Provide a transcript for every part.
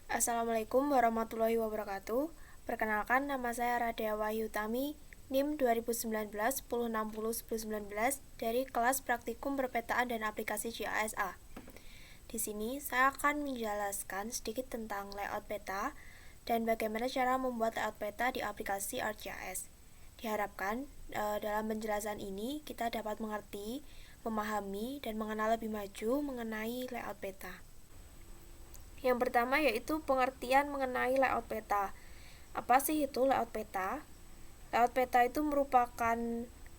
Assalamualaikum warahmatullahi wabarakatuh. Perkenalkan, nama saya Radea Wahyutami, NIM 2019 1060 1019 dari kelas Praktikum Perpetaan dan Aplikasi GIS-A. Di sini saya akan menjelaskan sedikit tentang layout peta dan bagaimana cara membuat layout peta di aplikasi ArcGIS. Diharapkan dalam penjelasan ini kita dapat mengerti, memahami, dan mengenal lebih maju mengenai layout peta. Yang pertama yaitu pengertian mengenai layout peta. Apa sih itu layout peta? Layout peta itu merupakan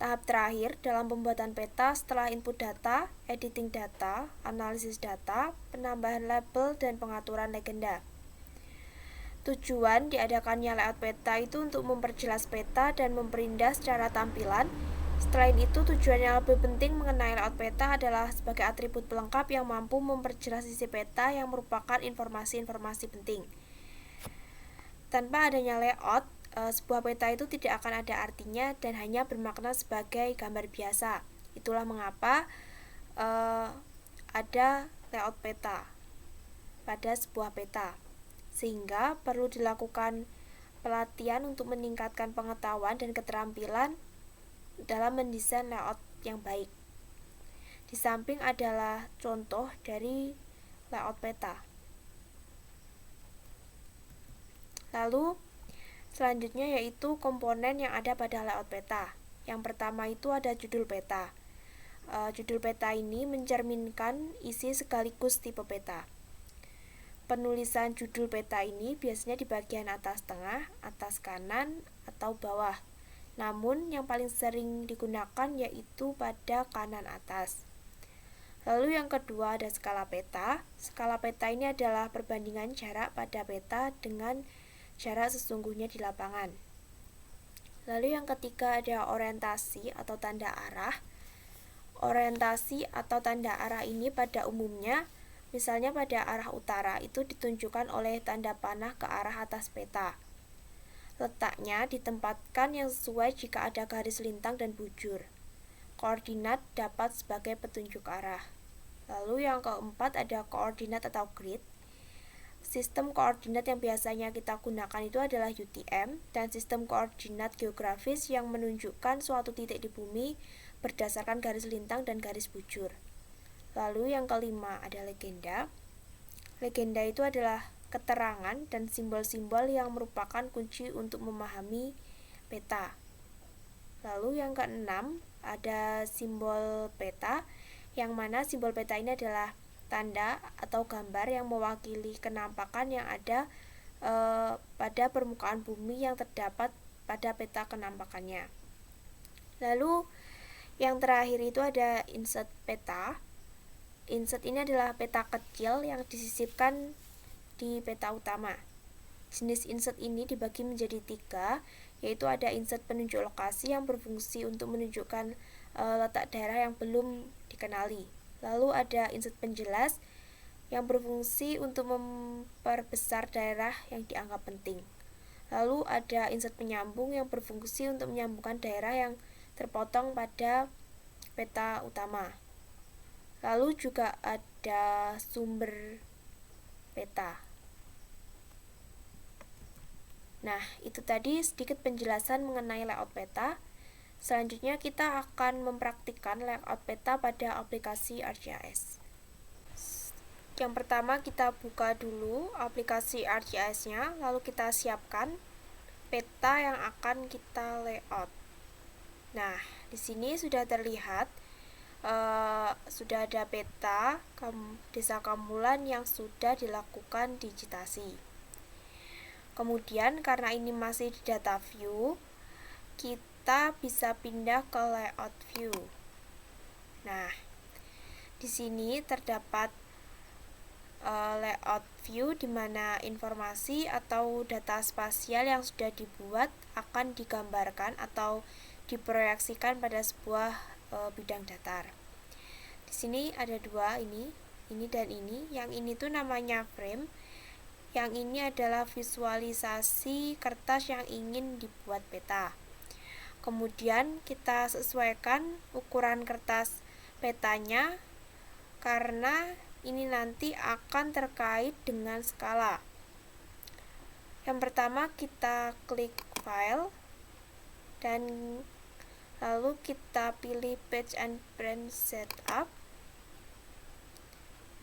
tahap terakhir dalam pembuatan peta setelah input data, editing data, analisis data, penambahan label, dan pengaturan legenda. Tujuan diadakannya layout peta itu untuk memperjelas peta dan memperindah secara tampilan. Selain itu, tujuan yang lebih penting mengenai layout peta adalah sebagai atribut pelengkap yang mampu memperjelas isi peta yang merupakan informasi-informasi penting. Tanpa adanya layout, sebuah peta itu tidak akan ada artinya dan hanya bermakna sebagai gambar biasa. Itulah mengapa ada layout peta pada sebuah peta. Sehingga perlu dilakukan pelatihan untuk meningkatkan pengetahuan dan keterampilan dalam mendesain layout yang baik. Di samping adalah contoh dari layout peta. Lalu selanjutnya yaitu komponen yang ada pada layout peta. Yang pertama itu ada judul peta. Judul peta ini mencerminkan isi sekaligus tipe peta. Penulisan judul peta ini biasanya di bagian atas tengah, atas kanan, atau bawah. Namun yang paling sering digunakan yaitu pada kanan atas. Lalu yang kedua ada skala peta. Skala peta ini adalah perbandingan jarak pada peta dengan jarak sesungguhnya di lapangan. Lalu yang ketiga ada orientasi atau tanda arah. Orientasi atau tanda arah ini pada umumnya, misalnya pada arah utara, itu ditunjukkan oleh tanda panah ke arah atas peta. Letaknya ditempatkan yang sesuai jika ada garis lintang dan bujur. Koordinat dapat sebagai petunjuk arah. Lalu yang keempat ada koordinat atau grid. Sistem koordinat yang biasanya kita gunakan itu adalah UTM dan sistem koordinat geografis yang menunjukkan suatu titik di bumi berdasarkan garis lintang dan garis bujur. Lalu yang kelima ada legenda. Legenda itu adalah keterangan dan simbol-simbol yang merupakan kunci untuk memahami peta. Lalu yang keenam ada simbol peta, yang mana simbol peta ini adalah tanda atau gambar yang mewakili kenampakan yang ada pada permukaan bumi yang terdapat pada peta kenampakannya. Lalu yang terakhir itu ada insert peta. Insert ini adalah peta kecil yang disisipkan di peta utama. Jenis insert ini dibagi menjadi 3, yaitu ada insert penunjuk lokasi yang berfungsi untuk menunjukkan letak daerah yang belum dikenali. Lalu ada insert penjelas yang berfungsi untuk memperbesar daerah yang dianggap penting. Lalu ada insert penyambung yang berfungsi untuk menyambungkan daerah yang terpotong pada peta utama. Lalu juga ada sumber peta. Nah, itu tadi sedikit penjelasan mengenai layout peta. Selanjutnya kita akan mempraktikkan layout peta pada aplikasi ArcGIS. Yang pertama kita buka dulu aplikasi ArcGIS-nya, lalu kita siapkan peta yang akan kita layout. Nah, di sini sudah terlihat sudah ada peta Desa Kamulan yang sudah dilakukan digitasi. Kemudian karena ini masih di data view, kita bisa pindah ke layout view. Nah, di sini terdapat layout view di mana informasi atau data spasial yang sudah dibuat akan digambarkan atau diproyeksikan pada sebuah bidang datar. Di sini ada dua, ini dan ini. Yang ini tuh namanya frame. Yang ini adalah visualisasi kertas yang ingin dibuat peta. Kemudian kita sesuaikan ukuran kertas petanya karena ini nanti akan terkait dengan skala. Yang pertama kita klik file dan lalu kita pilih page and brand setup.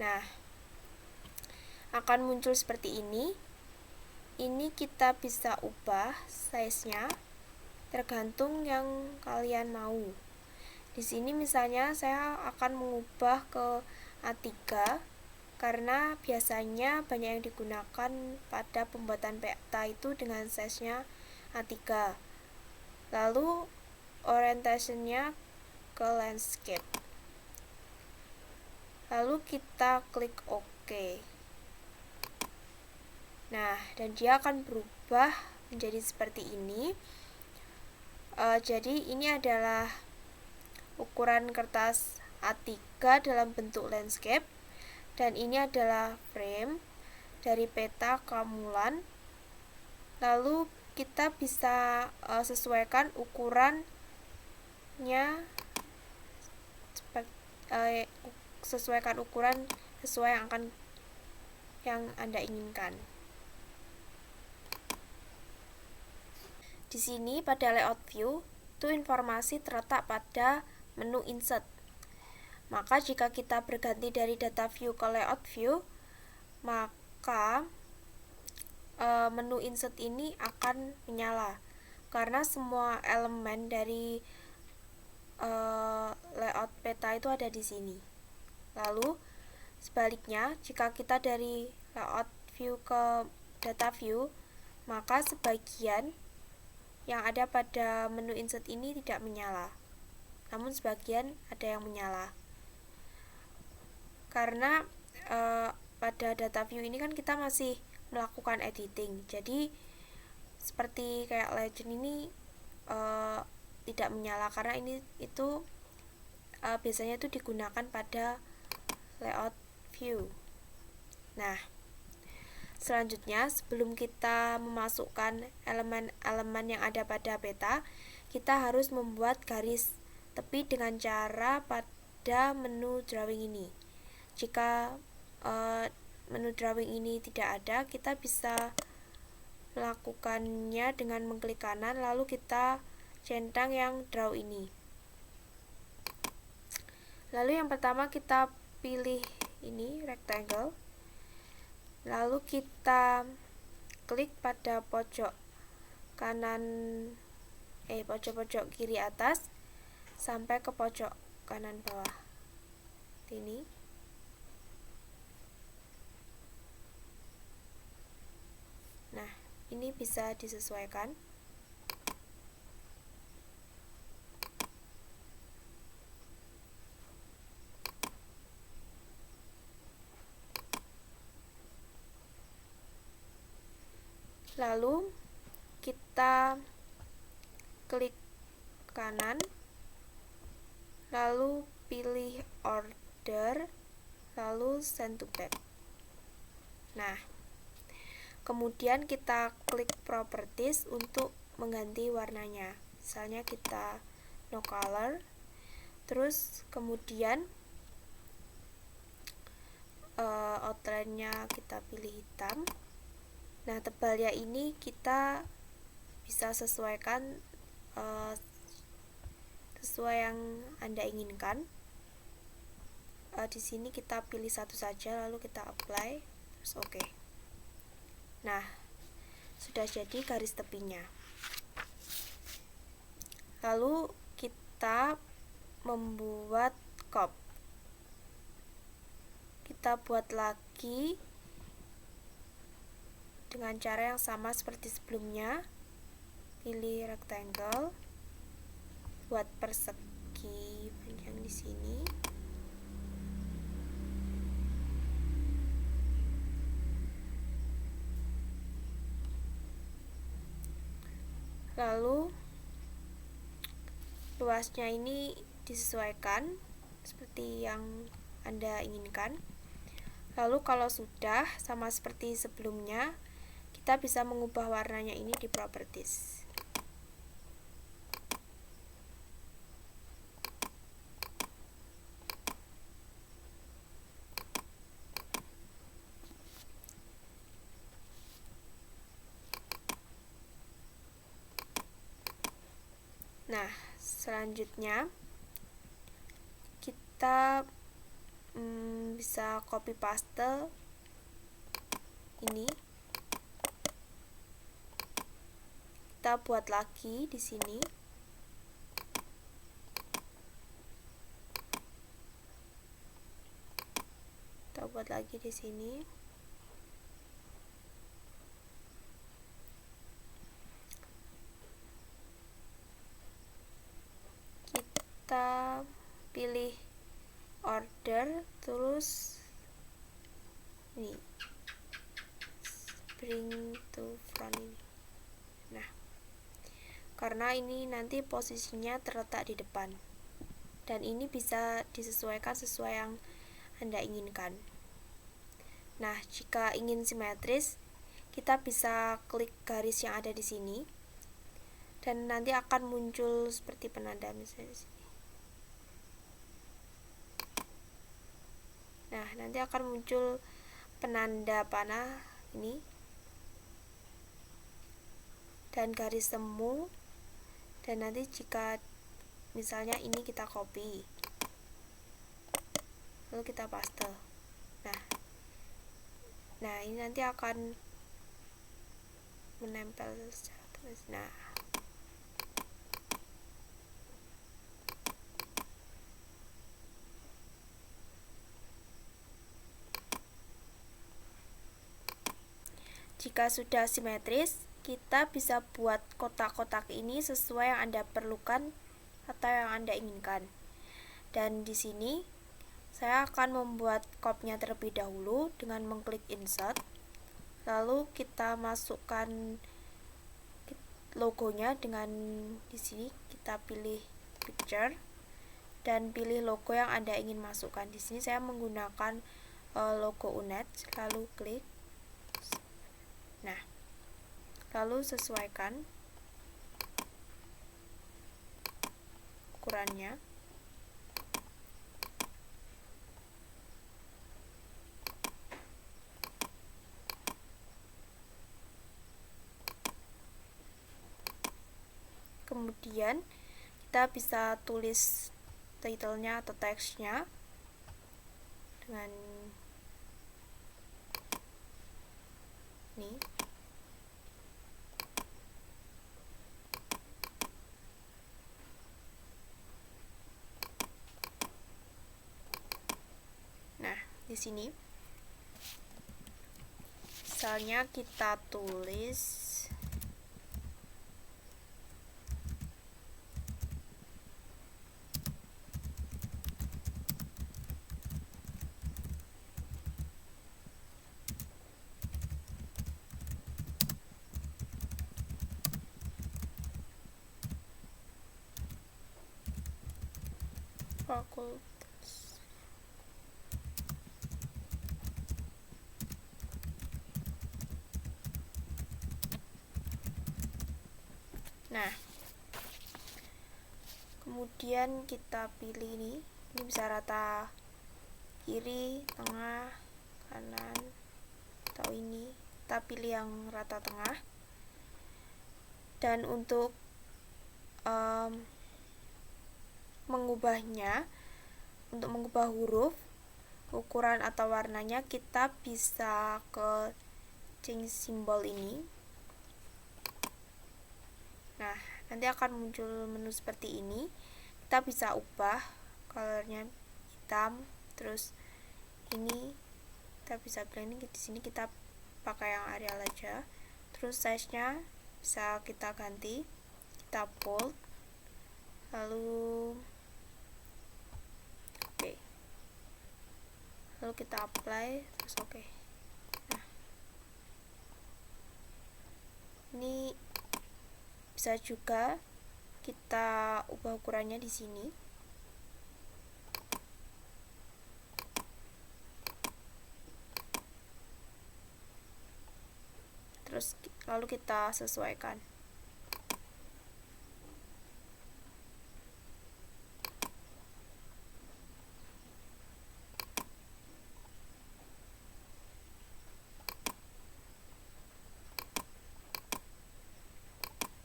Nah, akan muncul seperti ini. Ini kita bisa ubah size-nya tergantung yang kalian mau. Di sini misalnya saya akan mengubah ke A3 karena biasanya banyak yang digunakan pada pembuatan peta itu dengan size-nya A3. Lalu orientation-nya ke landscape. Lalu kita klik OK. Nah, dan dia akan berubah menjadi seperti ini. Jadi ini adalah ukuran kertas A3 dalam bentuk landscape, dan ini adalah frame dari peta Kamulan. Lalu kita bisa sesuaikan ukurannya sesuaikan ukuran sesuai yang Anda inginkan. Di sini pada layout view itu informasi terletak pada menu insert. Maka jika kita berganti dari data view ke layout view, maka menu insert ini akan menyala karena semua elemen dari layout peta itu ada di sini. Lalu sebaliknya, jika kita dari layout view ke data view, maka sebagian yang ada pada menu insert ini tidak menyala, namun sebagian ada yang menyala. Karena pada data view ini kan kita masih melakukan editing, jadi seperti kayak legend ini tidak menyala karena biasanya itu digunakan pada layout view. Nah, selanjutnya, sebelum kita memasukkan elemen-elemen yang ada pada peta, kita harus membuat garis tepi dengan cara pada menu drawing ini. Jika menu drawing ini tidak ada, kita bisa melakukannya dengan mengklik kanan, lalu kita centang yang draw ini. Lalu yang pertama kita pilih ini rectangle. Lalu kita klik pada pojok kiri atas sampai ke pojok kanan bawah. Ini. Nah, ini bisa disesuaikan. Lalu kita klik kanan, lalu pilih order, lalu send to back. Nah, kemudian kita klik properties untuk mengganti warnanya. Misalnya kita no color, terus kemudian outline-nya kita pilih hitam. Nah, tebalnya ini kita bisa sesuaikan sesuai yang Anda inginkan. Di sini kita pilih satu saja, lalu kita apply, terus OK. Nah, sudah jadi garis tepinya. Lalu kita membuat curve. Kita buat lagi dengan cara yang sama seperti sebelumnya. Pilih rectangle, buat persegi panjang di sini. Lalu luasnya ini disesuaikan seperti yang Anda inginkan. Lalu kalau sudah sama seperti sebelumnya, kita bisa mengubah warnanya ini di properties. Selanjutnya kita bisa copy paste ini. Kita buat lagi di sini. Kita buat lagi di sini. Kita pilih order, terus ini bring to front ini. Nah, karena ini nanti posisinya terletak di depan, dan ini bisa disesuaikan sesuai yang Anda inginkan. Nah, jika ingin simetris, kita bisa klik garis yang ada di sini, dan nanti akan muncul seperti penanda misalnya di sini. Nah, nanti akan muncul penanda panah ini dan garis semu, dan nanti jika misalnya ini kita copy lalu kita paste. Nah, ini nanti akan menempel secara terus. Nah, jika sudah simetris, kita bisa buat kotak-kotak ini sesuai yang Anda perlukan atau yang Anda inginkan. Dan di sini saya akan membuat copy-nya terlebih dahulu dengan mengklik insert. Lalu kita masukkan logonya dengan di sini kita pilih picture dan pilih logo yang Anda ingin masukkan. Di sini saya menggunakan logo UNED, lalu klik. Nah, lalu sesuaikan ukurannya. Kemudian kita bisa tulis title-nya atau teksnya dengan ini. Nah, di sini misalnya kita tulis fakultas. Nah, kemudian kita pilih ini bisa rata kiri, tengah, kanan, atau ini kita pilih yang rata tengah. Dan untuk mengubahnya, untuk mengubah huruf, ukuran atau warnanya, kita bisa ke change symbol ini. Nah, nanti akan muncul menu seperti ini. Kita bisa ubah colornya hitam, terus ini kita bisa pilih ini. Di sini kita pakai yang Arial aja. Terus size-nya bisa kita ganti, kita bold, lalu oke. Lalu kita apply, terus oke. Nah, ini bisa juga kita ubah ukurannya di sini. Terus lalu kita sesuaikan.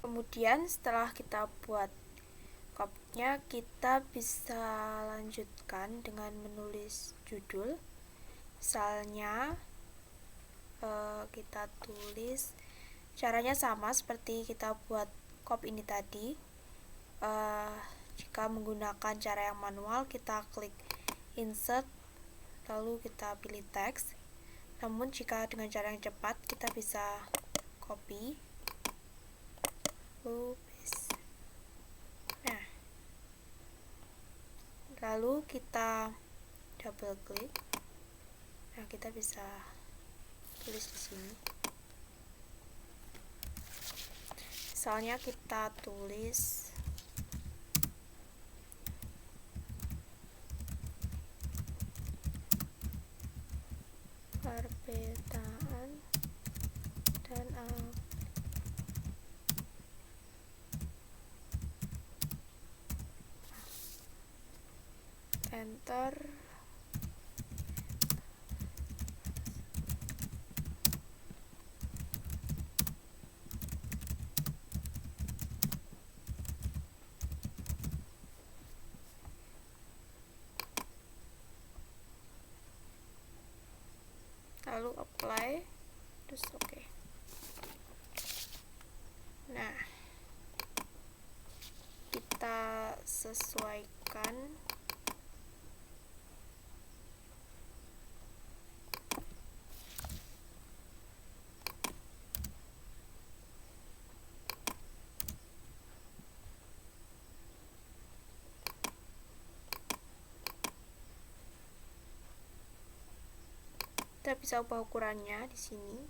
Kemudian setelah kita buat Copy-nya kita bisa lanjutkan dengan menulis judul. Misalnya kita tulis, caranya sama seperti kita buat copy ini tadi. Jika menggunakan cara yang manual, kita klik insert lalu kita pilih teks. Namun jika dengan cara yang cepat, kita bisa copy lalu paste. Nah, lalu kita double klik. Nah, kita bisa tulis di sini. Misalnya kita tulis perpetaan dan enter. Lalu apply, terus oke. Nah, kita sesuaikan kita bisa ubah ukurannya di sini.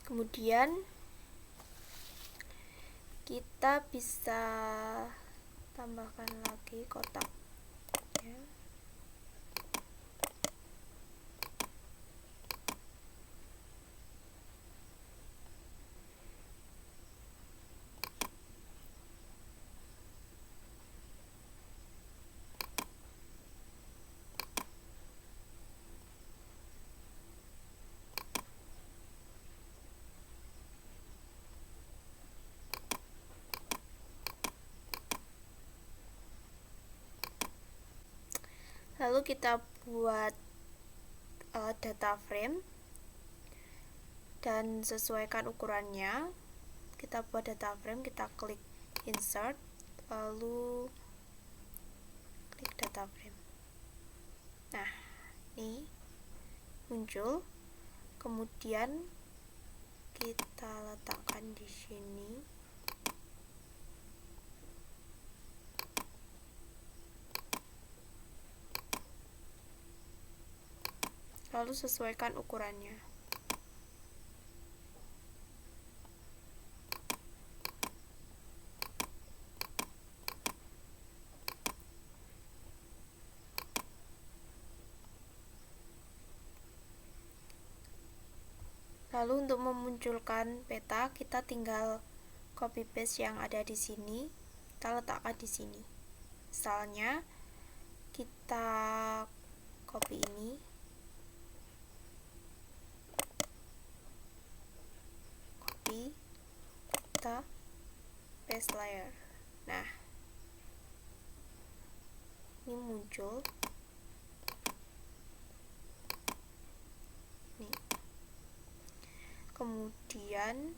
Kemudian kita bisa tambahkan lagi kotak ya. Lalu kita buat data frame dan sesuaikan ukurannya. Kita buat data frame, kita klik insert lalu klik data frame. Nah, ini muncul. Kemudian kita letakkan di sini. Lalu sesuaikan ukurannya. Lalu untuk memunculkan peta, kita tinggal copy paste yang ada di sini, kita letakkan di sini. Misalnya kita copy ini, copy, kita paste layer. Nah, ini muncul. Nih. Kemudian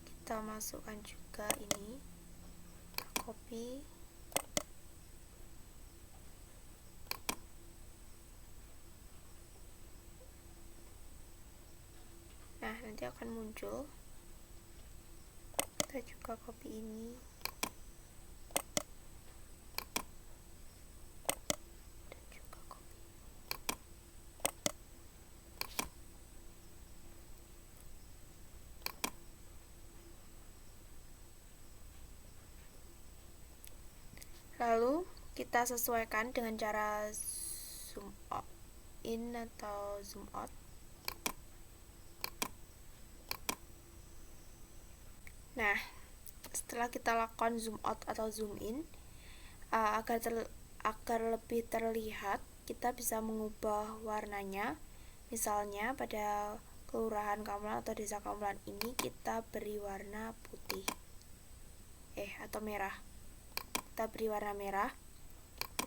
kita masukkan juga ini, kita copy. Nah, nanti akan muncul. Kita juga copy ini. Dan juga copy. Lalu kita sesuaikan dengan cara in atau zoom out. Nah, setelah kita lakukan zoom out atau zoom in, agar lebih terlihat, kita bisa mengubah warnanya. Misalnya pada Kelurahan Kamelan atau Desa Kamelan ini kita beri warna putih atau merah. Kita beri warna merah,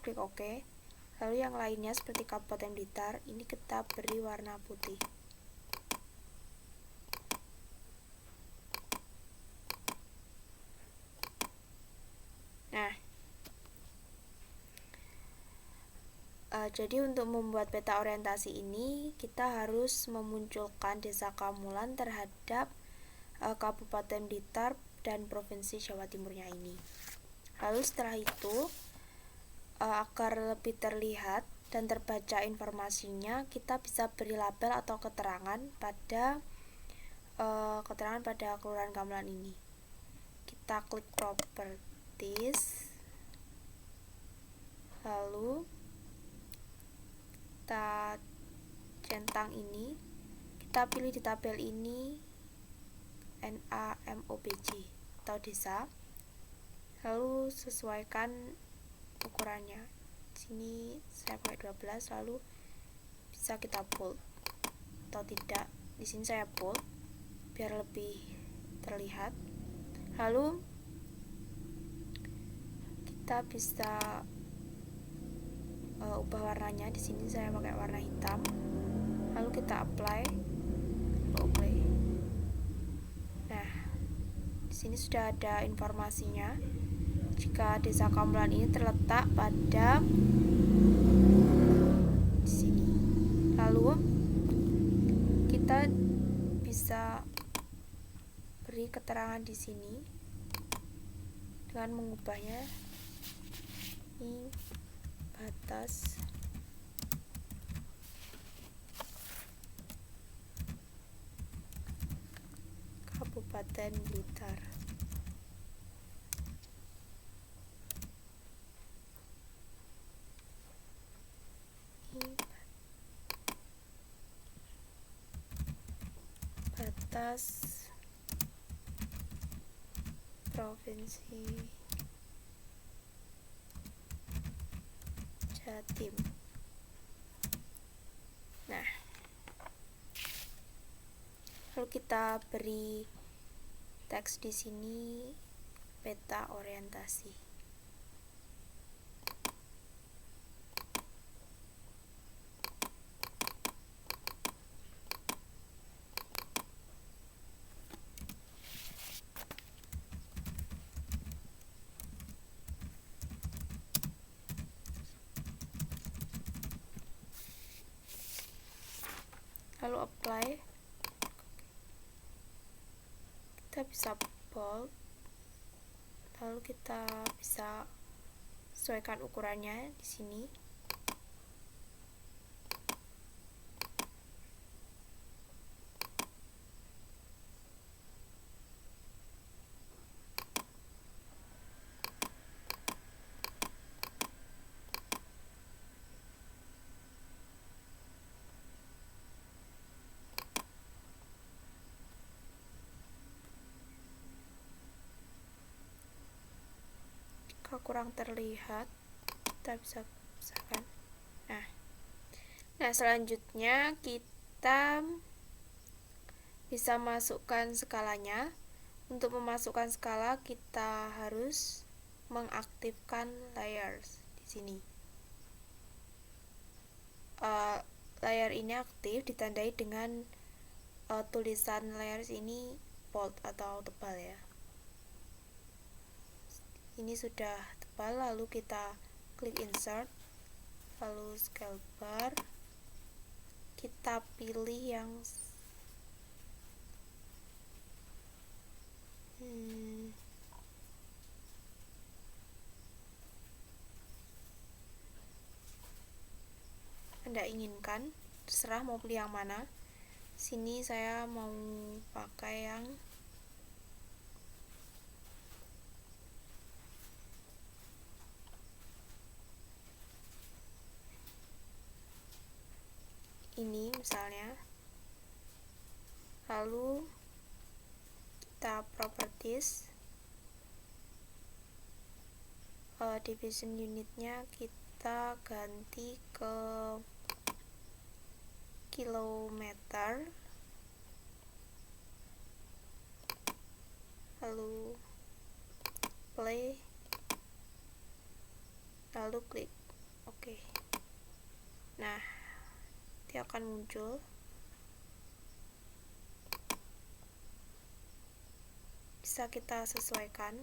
klik OK. Lalu yang lainnya seperti Kabupaten Blitar, ini kita beri warna putih. Nah, jadi untuk membuat peta orientasi ini, kita harus memunculkan Desa Kamulan terhadap Kabupaten Blitar dan Provinsi Jawa Timurnya ini. Lalu setelah itu, agar lebih terlihat dan terbaca informasinya, kita bisa beri label atau keterangan pada Kelurahan Kamelan ini. Kita klik Properties, lalu kita centang ini, kita pilih di tabel ini NAMOBJ atau desa, lalu sesuaikan ukurannya. Sini saya pakai 12, lalu bisa kita bold atau tidak. Di sini saya bold biar lebih terlihat. Lalu kita bisa ubah warnanya. Di sini saya pakai warna hitam. Lalu kita apply, OK. Nah, di sini sudah ada informasinya. Jika Desa Kamelan ini terletak pada di sini. Lalu kita bisa beri keterangan di sini dengan mengubahnya. Ini batas Kabupaten Blitar. Ini batas Provinsi Jatim. Nah, lalu kita beri teks di sini, peta orientasi. Lalu apply, kita bisa bold, lalu kita bisa sesuaikan ukurannya di sini. Kurang terlihat, kita bisa pisahkan. Nah, selanjutnya kita bisa masukkan skalanya. Untuk memasukkan skala, kita harus mengaktifkan layers di sini. Layer ini aktif ditandai dengan tulisan layers ini bold atau tebal ya. Ini sudah tebal, lalu kita klik insert, lalu scale bar, kita pilih yang Anda inginkan, terserah mau pilih yang mana. Sini saya mau pakai yang Lalu kita properties, division unitnya kita ganti ke kilometer, lalu play, lalu klik oke. Nah, dia akan muncul. Bisa kita sesuaikan.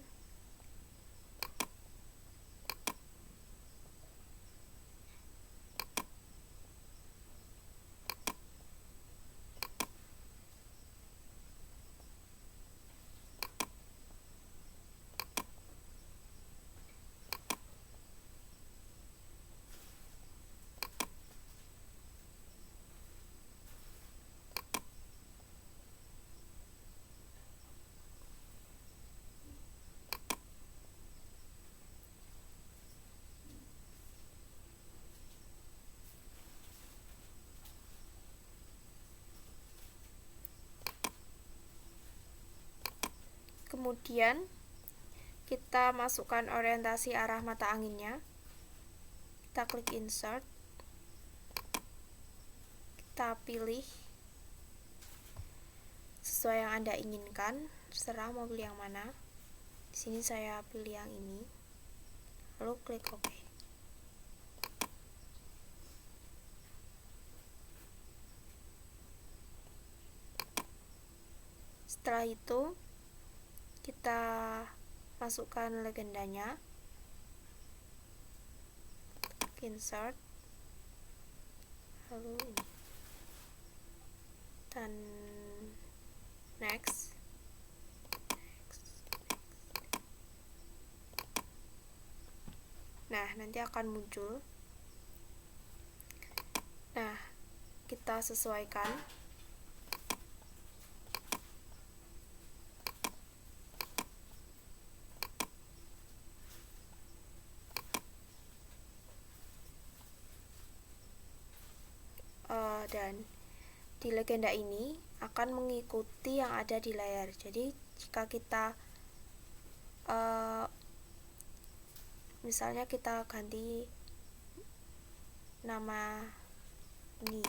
Kemudian kita masukkan orientasi arah mata anginnya. Kita klik insert, kita pilih sesuai yang Anda inginkan, terserah mau pilih yang mana. Di sini saya pilih yang ini, lalu klik OK. Setelah itu kita masukkan legendanya, insert, lalu ini, dan next. Nah, nanti akan muncul. Nah, kita sesuaikan. Dan di legenda ini akan mengikuti yang ada di layar. Jadi jika kita misalnya kita ganti nama ini,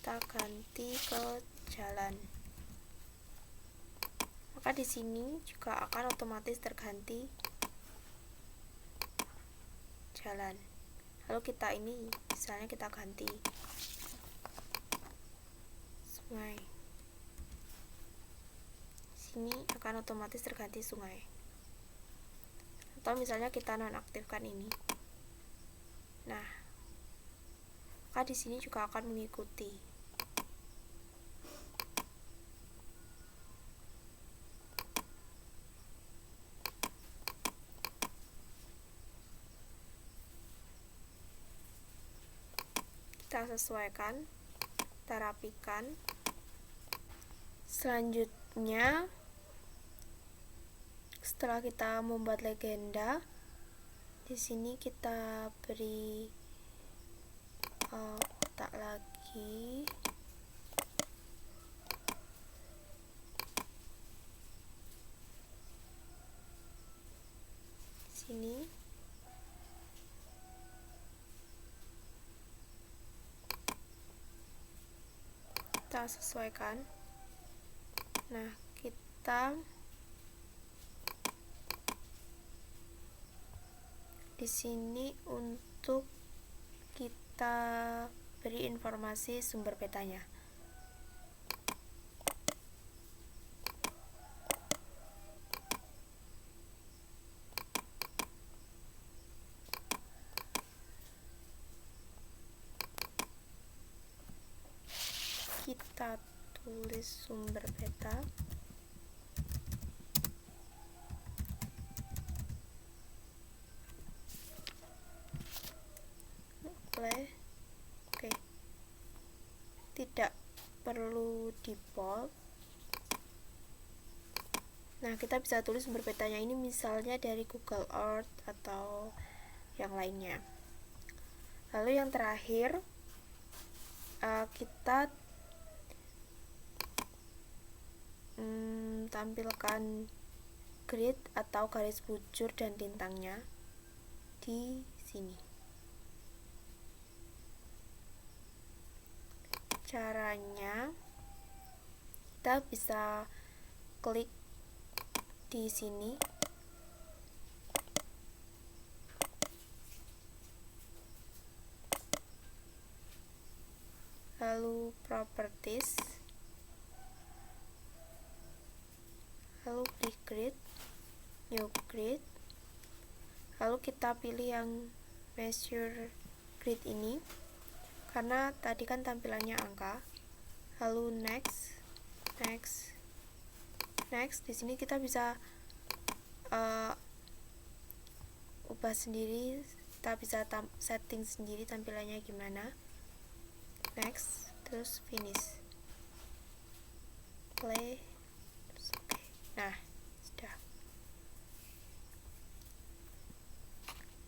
kita ganti ke jalan, maka di sini juga akan otomatis terganti jalan. Lalu kita ini misalnya kita ganti sungai, sini akan otomatis terganti sungai. Atau misalnya kita nonaktifkan ini, nah maka di sini juga akan mengikuti. Kita sesuaikan, kita rapikan. Selanjutnya, setelah kita membuat legenda, di sini kita beri kotak lagi. Sini kita sesuaikan. Nah, kita di sini untuk kita beri informasi sumber petanya. Kita tulis sumber peta. Play. Oke. Tidak perlu di bold. Nah, kita bisa tulis sumber petanya ini misalnya dari Google Earth atau yang lainnya. Lalu yang terakhir, kita tampilkan grid atau garis bujur dan lintangnya di sini. Caranya, kita bisa klik di sini, lalu properties, lalu klik grid, new grid, lalu kita pilih yang measure grid ini karena tadi kan tampilannya angka, lalu next. Di sini kita bisa ubah sendiri, kita bisa setting sendiri tampilannya gimana. Next, terus finish, play, terus oke. Nah, sudah.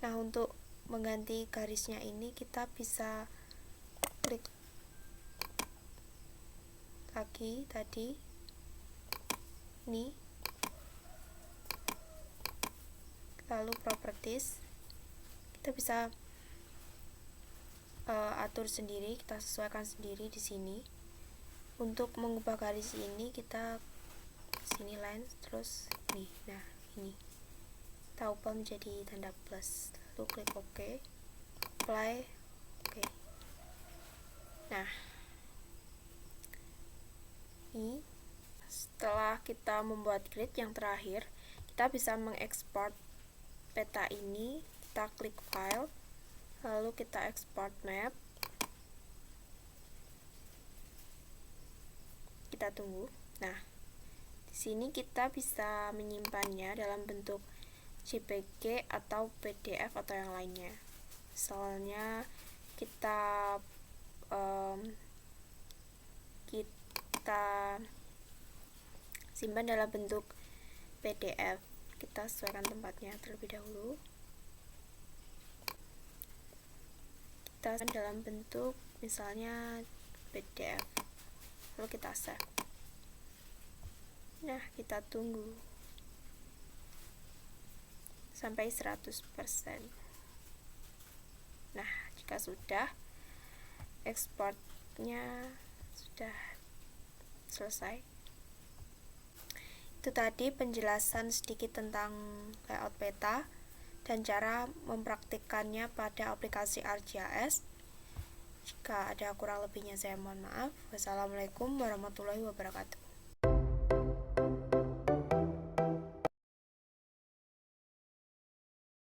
Nah, untuk mengganti garisnya ini kita bisa klik lagi tadi ini, lalu properties, kita bisa atur sendiri, kita sesuaikan sendiri di sini. Untuk mengubah garis ini kita sini line, terus ini, nah ini kita ubah menjadi tanda plus, lalu klik OK, apply, oke. Nah, ini setelah kita membuat grid yang terakhir, kita bisa mengekspor peta ini. Kita klik file, lalu kita export map, kita tunggu. Nah, di sini kita bisa menyimpannya dalam bentuk JPG atau PDF atau yang lainnya. Misalnya kita simpan dalam bentuk PDF. Kita sesuaikan tempatnya terlebih dahulu. Kita simpan dalam bentuk misalnya PDF, lalu kita save. Nah, kita tunggu sampai 100%. Nah, jika sudah, ekspornya sudah selesai. Itu tadi penjelasan sedikit tentang layout peta dan cara mempraktikkannya pada aplikasi ArcGIS. Jika ada kurang lebihnya saya mohon maaf. Wassalamualaikum warahmatullahi wabarakatuh.